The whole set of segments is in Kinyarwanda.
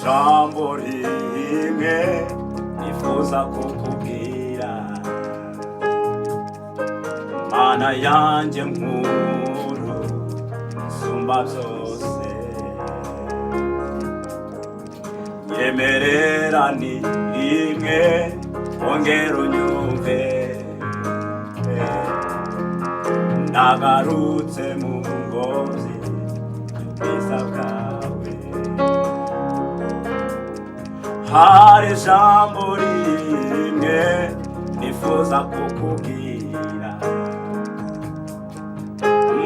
ijambo rimwe nifuza kukubwira, Mana yanjye nkuru isumba byose, nyemerera ni rimwe ongera unyumve, nagarutse mu ngobyi y'ubwiza bwawe. Hari ijambo rimwe nifuza kukubwira,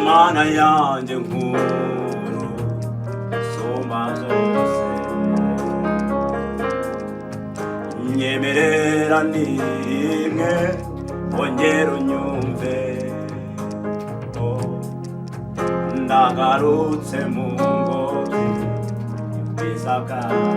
Mana yanjye nkuru isumba byose, nyemerera ni rimwe ongera unyumve, nagarutse mu ngobyi y'ubwiza bwawe.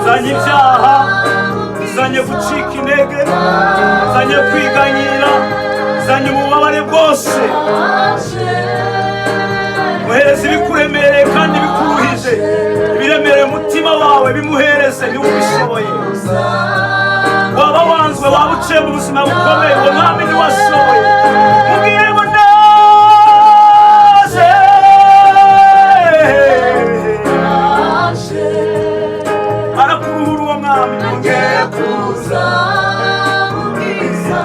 zanye ibyaha, zanye gucika intege, zanye kwiganyira, zanye ububabare bwose. Muhereze ibikuremereye kandi bikuruhije, ibiremereye umutima wawe bimuhereze, niwe ubishoboye. Waba wanzwe, waba uciye mu buzima bukomeye, uwo mwami niwe ashoboye. Mubwire ngo ndaje, arakuruhura uwo mwami. Ngiye kuza ubwiza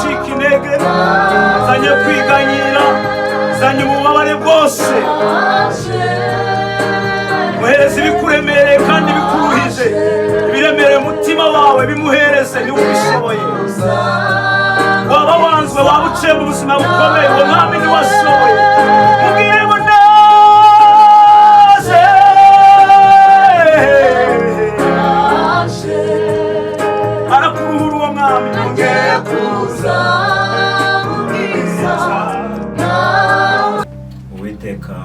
gucika intege, zanye kwiganyira, zanye ububabare bwose. Muhereze ibikuremereye kandi bikuruhije, ibiremereye umutima wawe bimuhereze, niwe ubishoboye. Waba wanzwe, waba uciye mu buzima bukomeye, uwo mwami niwe ashoboye. Mubwire ngo ndaje, arakuruhura uwo mwami. Nongeye kuza ubwiza. Uwiteka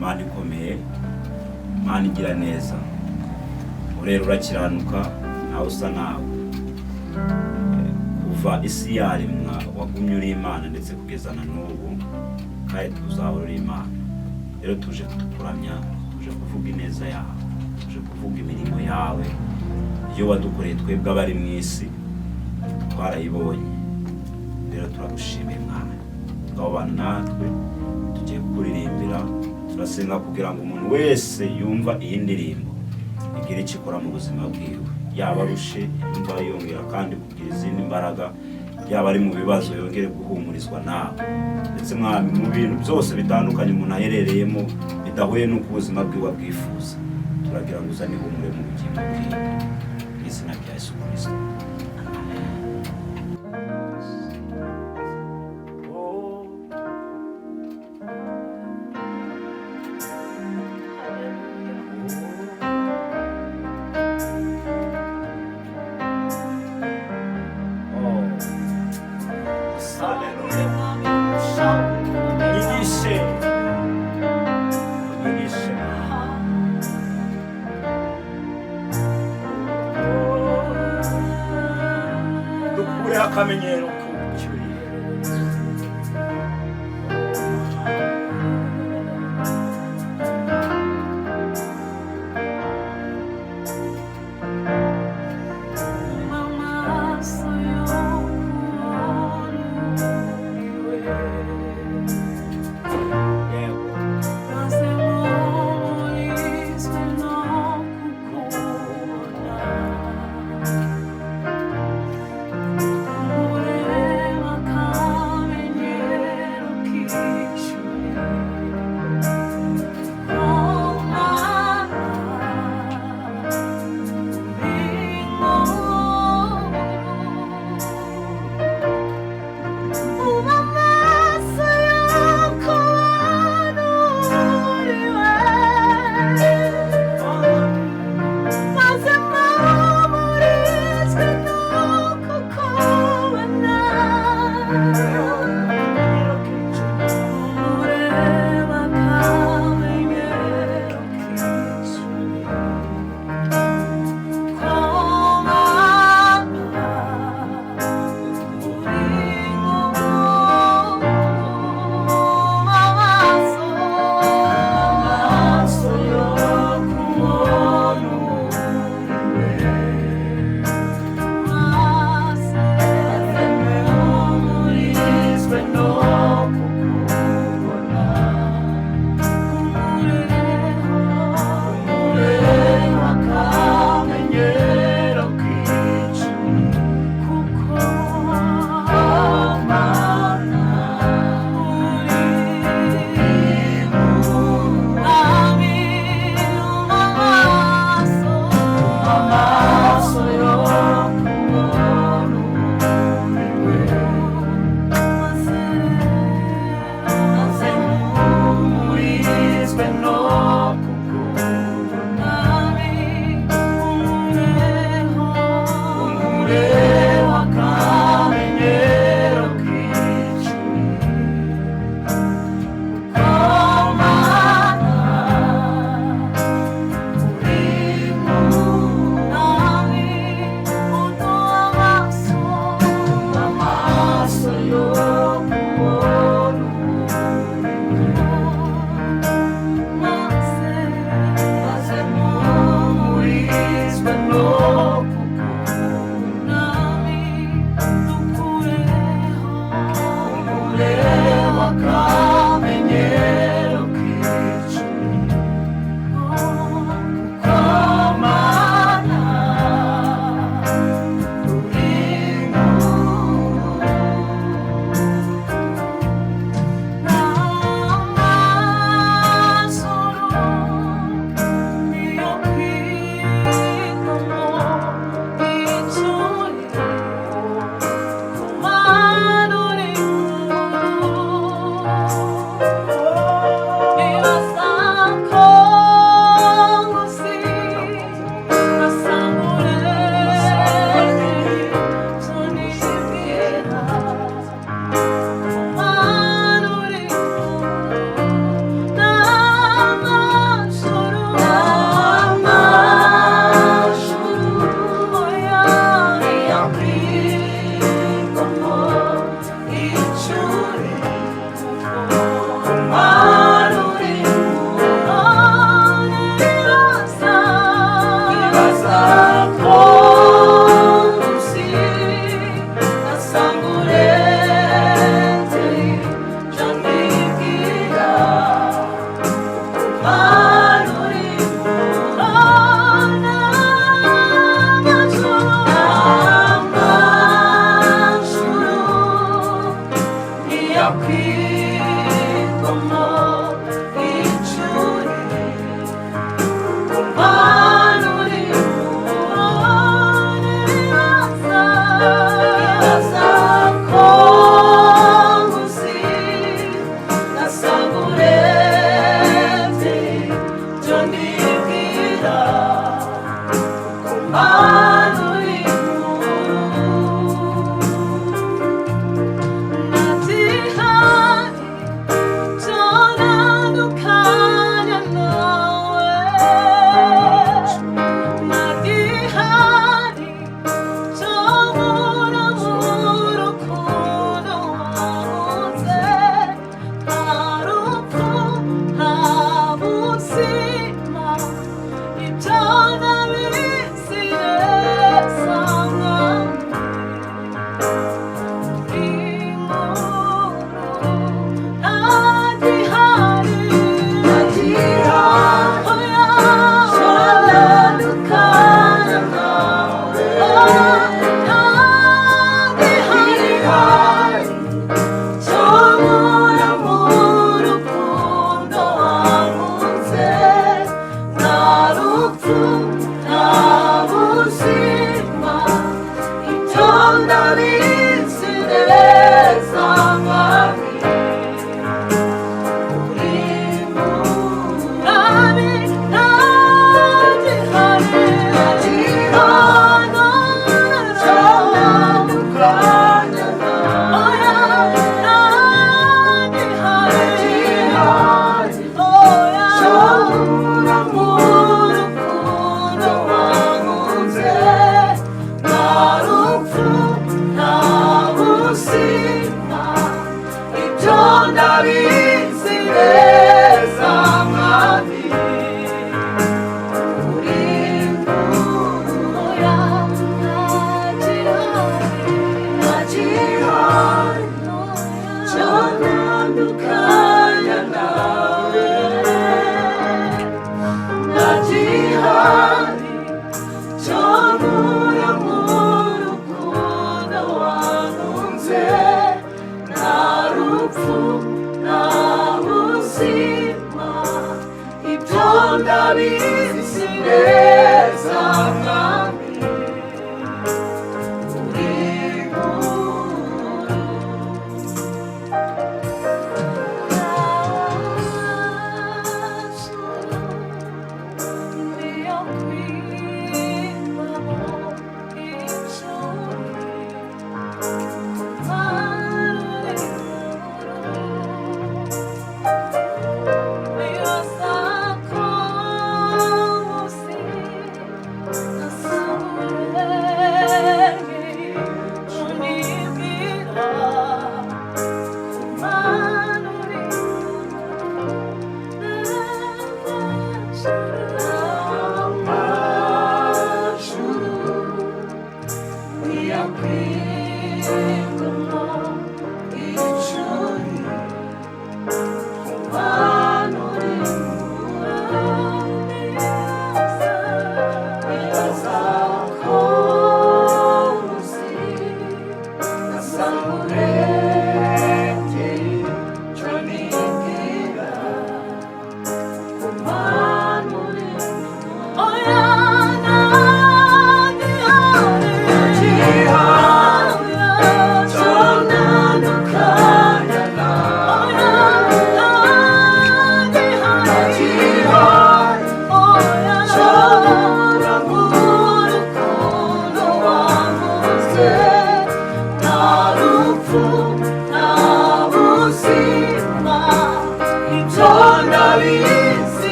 Mana ikomeye, Mana igira neza, urera urakiranuka, nawe usa nawe. Kuva isi yaremwa wagumye uri Imana, ndetse kugeza na n'ubu kandi tuzahora uri Imana. Rero tuje kukuramya, tuje kuvuga ineza yawe, tuje kuvuga imirimo yawe, iyo wadukoreye twebwe abari mu isi twarayibonye. Rero turagushimiye Mwana, ngaho bana natwe tugiye kukuririmbira. Turasenga kugira ngo umuntu wese yumva iyi ndirimbo igire icyo ikora mu buzima bwiwe, yaba arushe yumva yongera kandi kugira izindi mbaraga, yaba ari mu bibazo yongere guhumurizwa nawe. Ndetse Mwami, mu bintu byose bitandukanye umuntu aherereyemo bidahuye n'uko ubuzima bwiwe bwifuza, turagira ngo uzane ihumure mu bugingo bwiwe, mu izina rya Yesu Kristo. Akamenyero k'ubucyuri,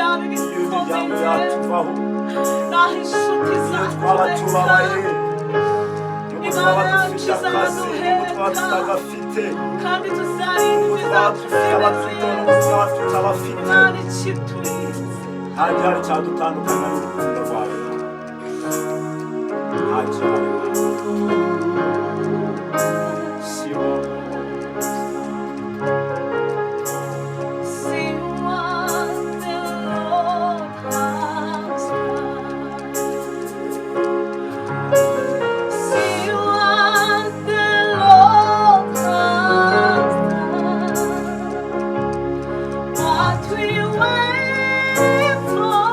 byaba iyo ibikomeye imiryango yatuvaho, naho inshuti iyo twaba tubabaye, zatureka nubwo twaba dufite akazi, nubwo twaba tutagafite, kandi tuzarinda nubwo twaba dufite abatutora, nubwo twaba tutabafite, Imana ikiturinze nta gihari cyadutandukanya n'urukundo rwawe. Nta gihari. Si wowe. See what the Lord has done. See what the Lord has done. What we wait for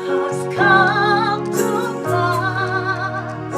has come to pass.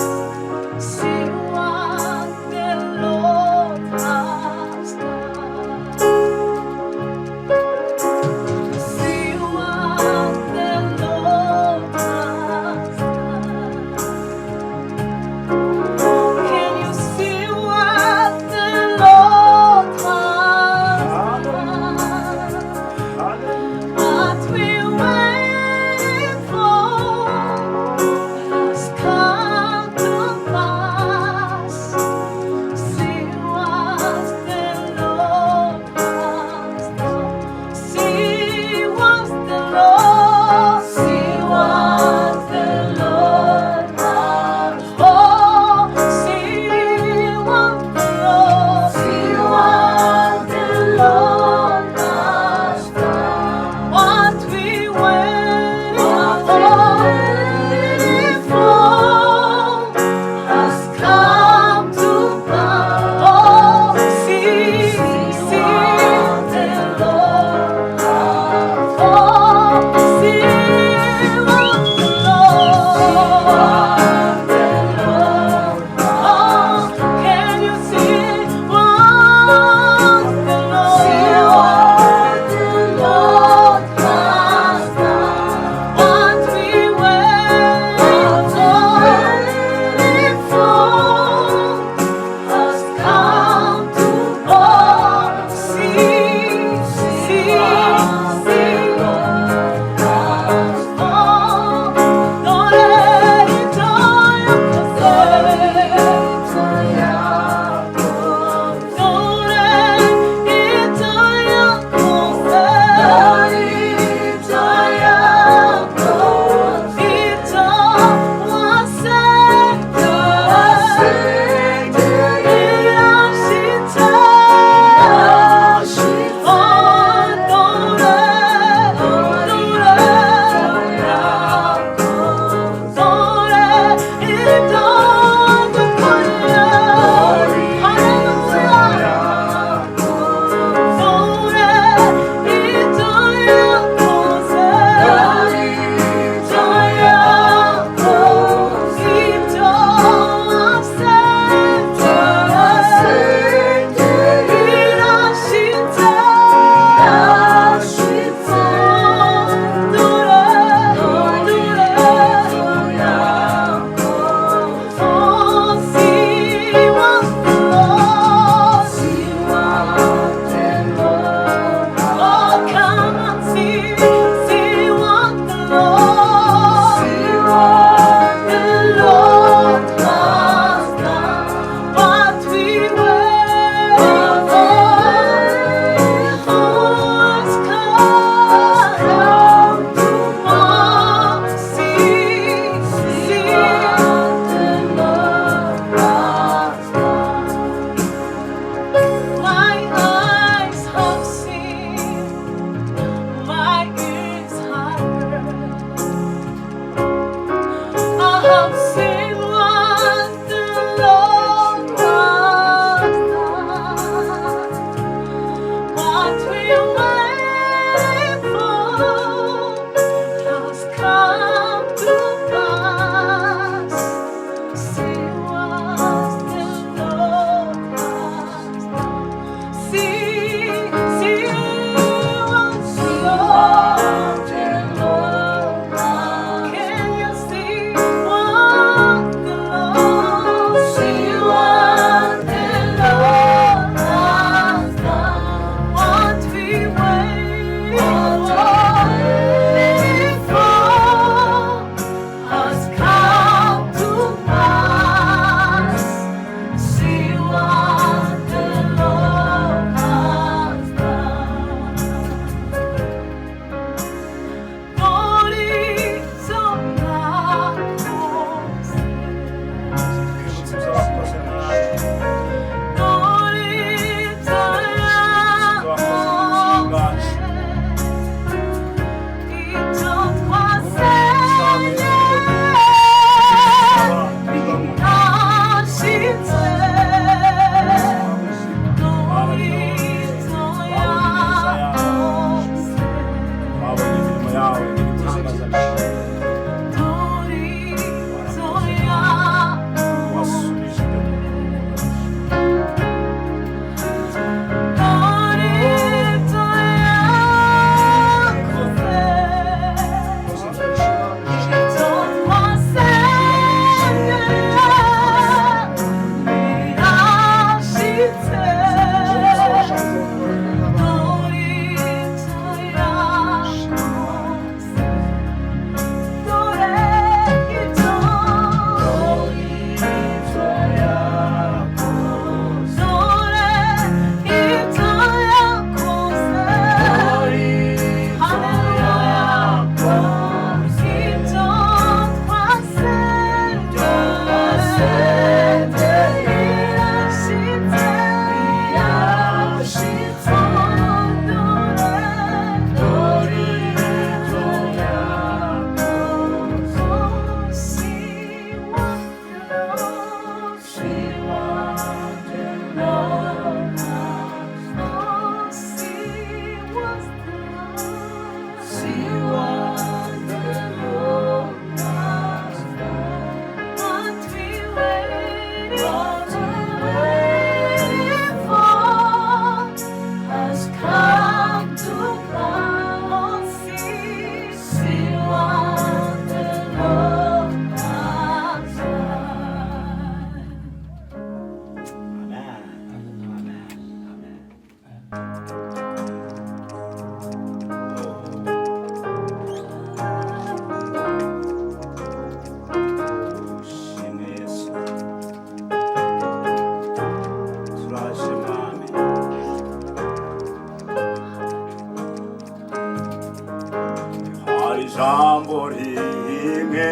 ijambo rimwe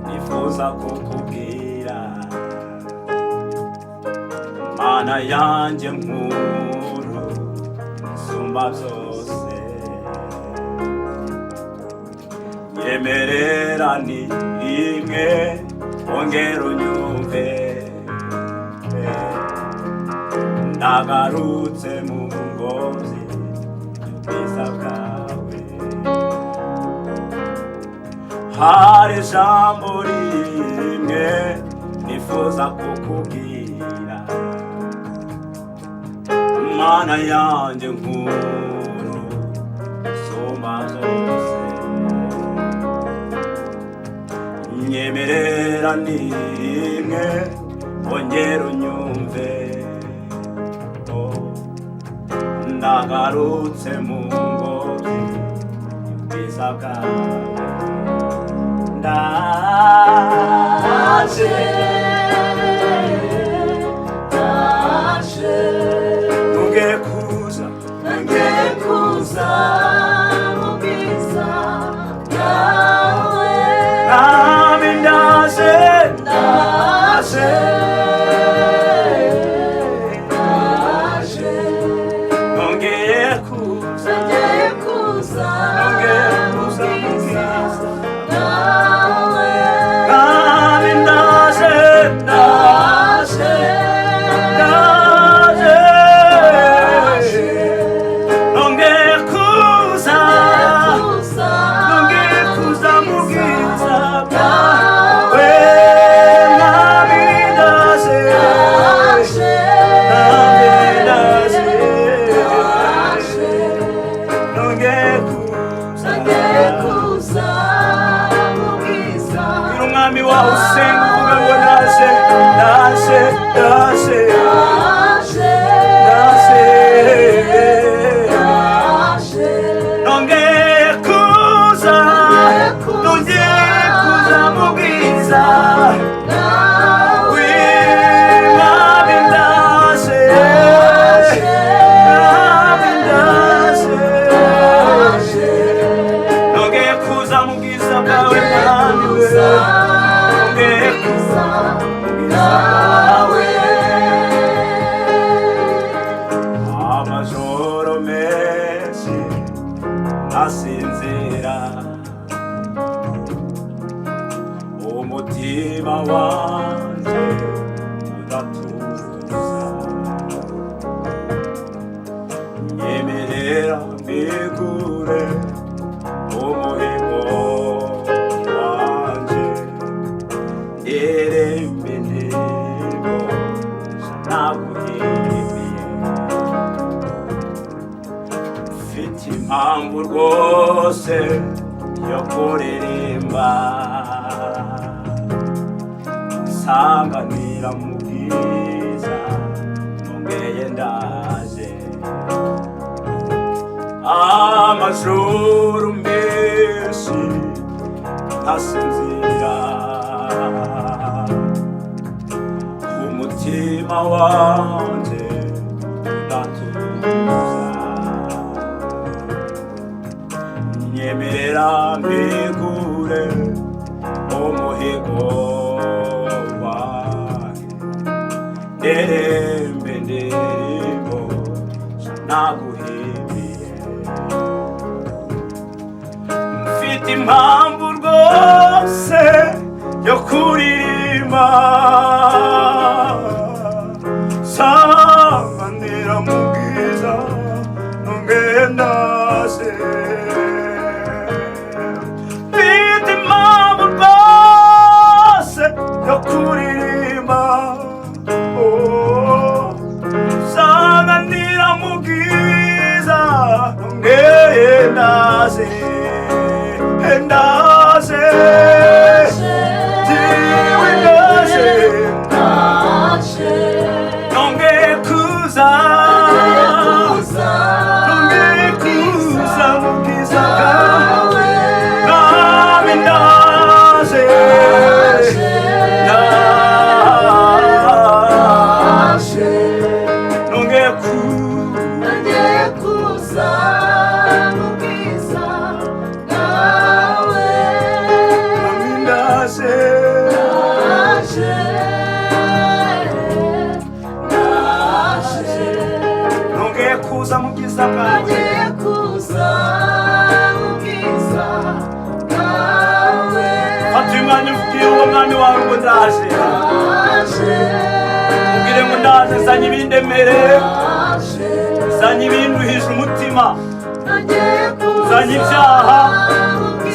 nifuza kukubwira mana yanjye nkuru isumba byose yemerera ni rimwe ongera unyumve nagarutse mu ngobyi y'ubwiza bwawe hari ijambo rimwe nifuza kukubwira mana yanjye nkuru isumba zose nyemerera ni rimwe ongera unyumve nagarutse mu ngobyi y'ubwiza bwawe ndaje nongeye kuza mu bwiza bwawe nami ndaje nongeye kuza mu bwiza nami ndaje nongeye kuza mu bwiza bwawe nami ndaje nongeye kuza umwami wawe usenga uvuga ngo ndaje nongeye kuza mu bwiza w'umwami ndaje nongeye kuza mu bwiza bwawe mwami we nongeye kuza mu bwiza bwawe amajoro menshi asinzira umutima wanjye udatuza nyemerera mbigure umuhigo wanjye ndirembe indirimbo naguhimbiye mfite impamvu rwose yo kuririmba sanganira mu bwiza nongeye ndaje amajoro menshi ntasinzira umutima wanjye udatuza nyemerera mbigure umuhigo wanjye nderembe indirimbo naguhimbiye mfite impamvu rwose yo kuririmba sanganira mu bwiza nongeye ndaje mfite impamvu rwose yo kuririmba sanganira mu bwiza nongeye ndaje nongeye kuza mu bwiza bwawe nami ndaje nongeye kuza mu bwiza bwawe mwanya ufitiye uwo mwami wawe ngo ndaje ubwire ngo ndaje zanye ibindemereye zanye ibinduhije umutima zanye ibyaha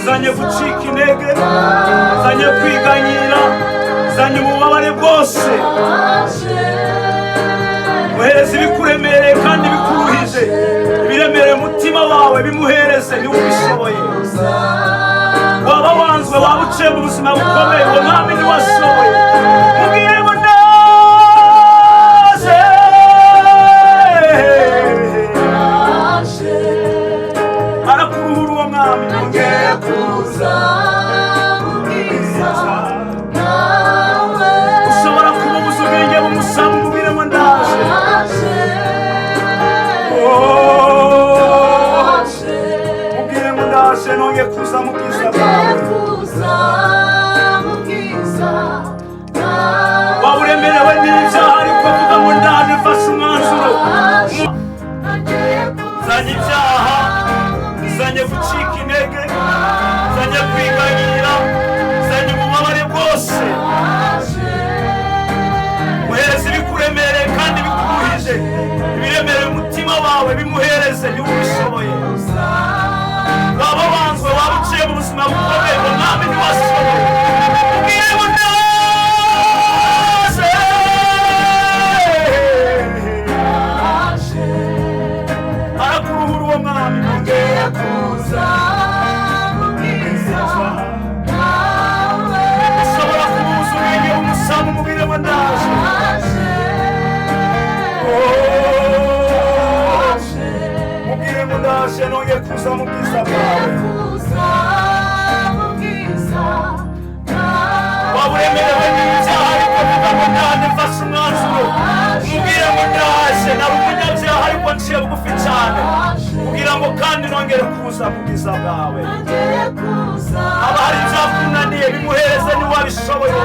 zanye gucika intege zanye kwiganyira zanye ububabare bwose muhereze ibikuremereye kandi bikuruhije ibiremereye umutima wawe bimuhereze niwe ubishoboye waba wanzwe waba uciye mu buzima bukomeye uwo mwami niwe ashoboye mubwire ngo ndaje arakuruhura uwo mwami nongeye kuza ushobora kumubuza ubwenge bumusaba umubwire ngo ndaje mubwire ngo ndaje nongeye kuza mu bwiza bwawe waba uremerewe n'ibyaha ariko vuga ngo ndaje mfashe umwanzuro zanye ibyaha zanye gucika intege zanye kwiganyira zanye ububabare bwose muhereze ibikuremereye kandi bikuruhije ibiremereye umutima wawe bimuhereze niwe ubishoboye waba wanzwe waba uciye mu buzima bukomeye uwo mwami niwe ashoboye mubwire ngo ndaje arakuruhura uwo mwami nongeye kuza ushobora kumubuza ubwenge bumusaba umubwire ngo ndaje mubwire ngo ndaje nongeye kuza mu bwiza bwawe waba uremerewe n'ibyaha ariko vuga ngo ndaje mfashe umwanzuro umubwire ngo ndaje nari umunyabyaha ariko nciye bugufi cyane kugira ngo kandi nongere kuza mu bwiza bwawe haba hari ibyakunaniye bimuhereze niwe wabishoboye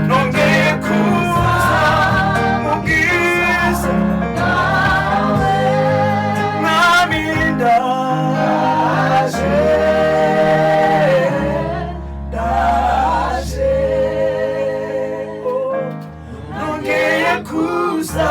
nongeye kuza mu bwiza mwami ndaje nongeye kuza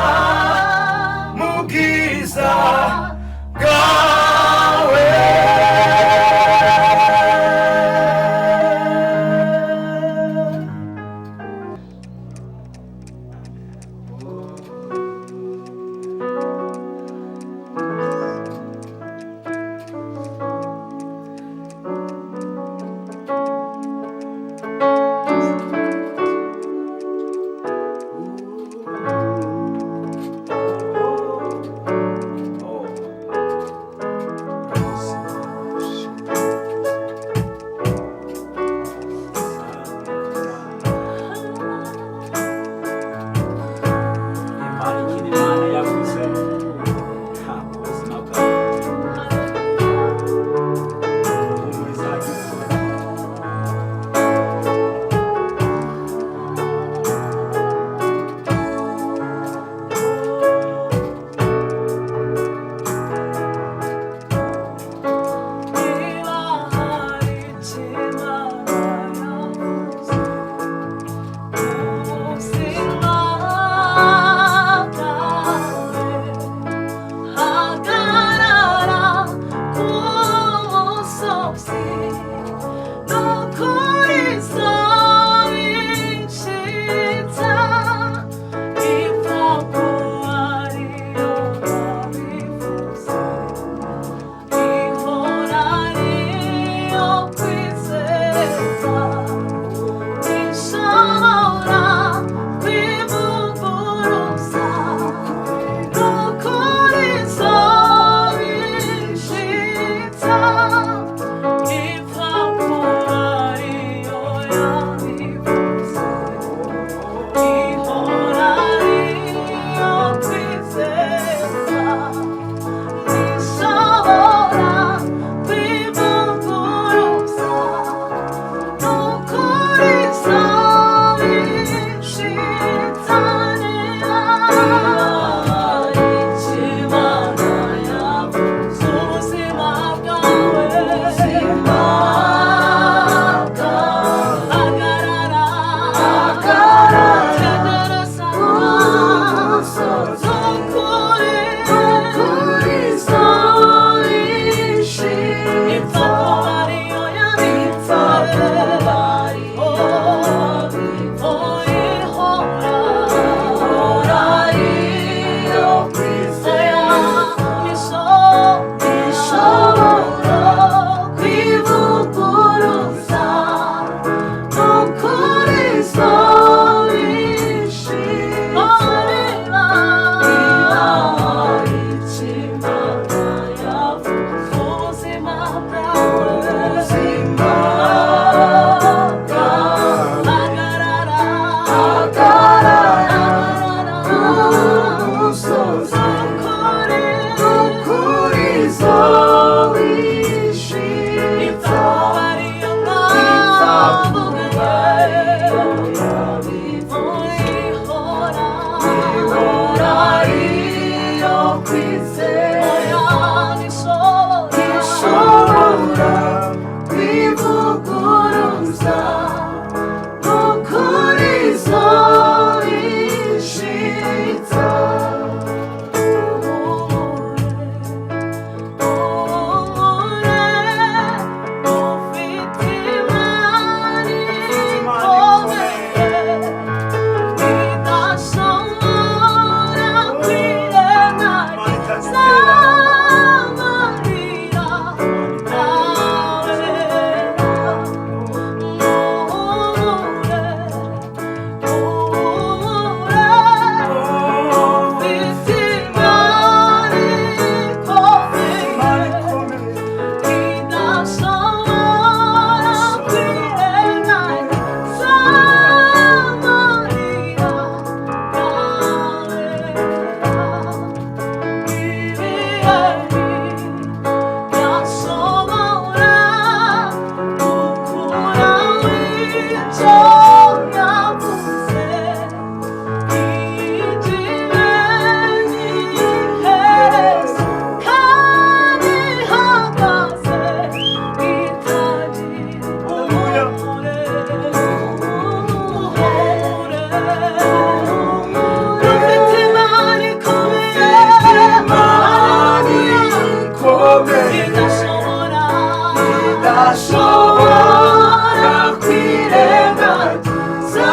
idashobora kwirengagiza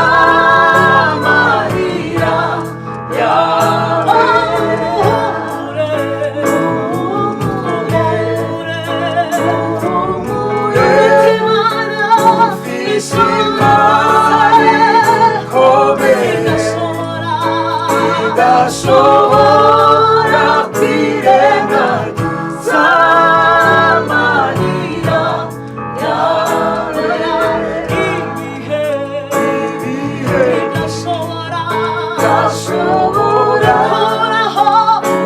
amarira yawe. Idashobora kwirengagiza amarira yawe. Ibihe idashobora gukoraho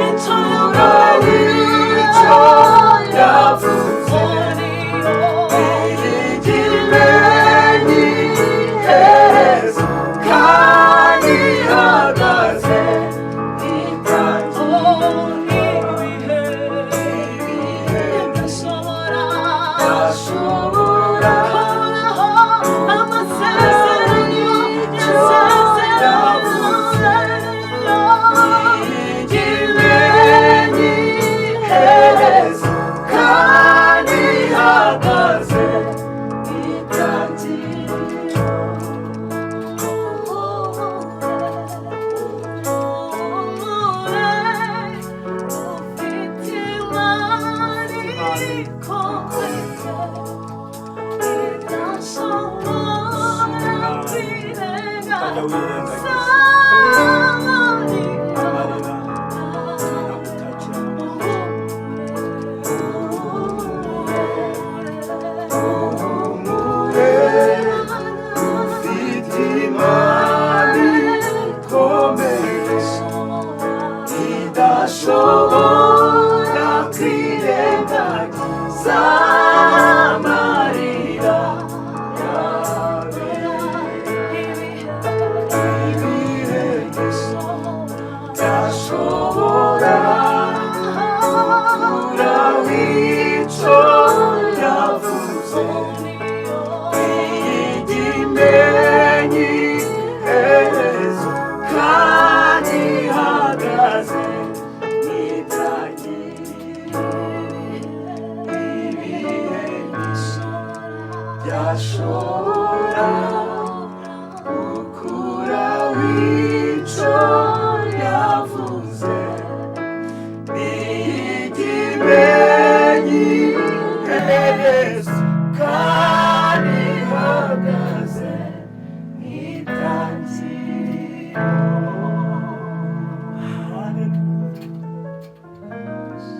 icyo yavuze. Igimenyi iherezo kandi ihagaze Imana